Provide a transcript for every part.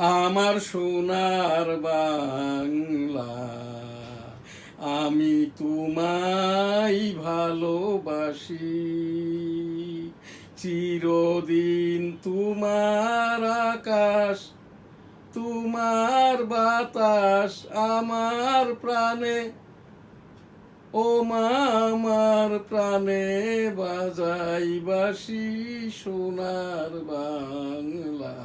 আমার সোনার বাংলা, আমি তোমায় ভালোবাসি। চিরদিন তোমার আকাশ, তোমার বাতাস আমার প্রাণে, ও মা আমার প্রাণে বাজাই বাঁশি। সোনার বাংলা,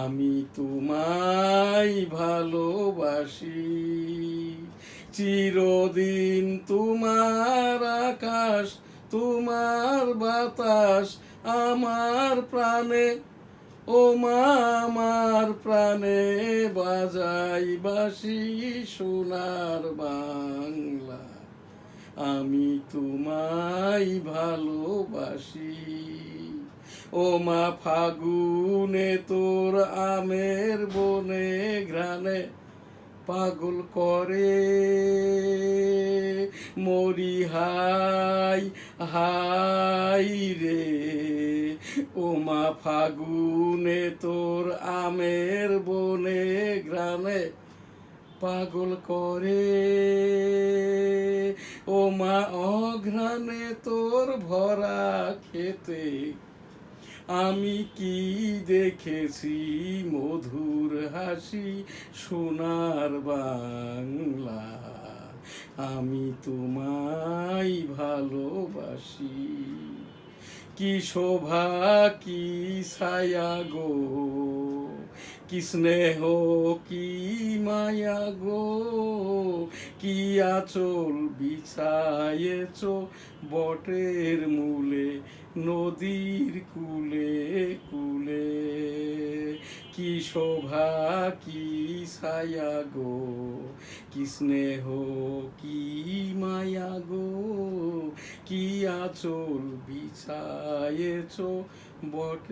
আমি তোমায় ভালোবাসি। চিরদিন তোমার আকাশ, তোমার বাতাস আমার প্রাণে, ও মা আমার প্রাণে বাজাই বাঁশি। সোনার বাংলা, আমি তোমায় ভালোবাসি। ও মা ফাগুনে তোর আমের বনে ঘ্রাণে পাগল করে, মরি হাই হাই রে। ও মা ফাগুনে তোর আমের বনে ঘ্রাণে পাগল করে, ও মা অঘ্রাণে তোর ভরা খেতে আমি কি দেখেছি মধুর হাসি। সোনার বাংলা, আমি তোমায় ভালোবাসি। কি শোভা কি ছায়া গো, কি স্নেহ কি মায়া গো, কি আঁচল বিছায়েছ বটের মূলে, নদীর কূলে কূলে। কি শোভা কি ছায়া গো, কি স্নেহ কি মায়া গো, কি আঁচল বিছায়েছ বটে।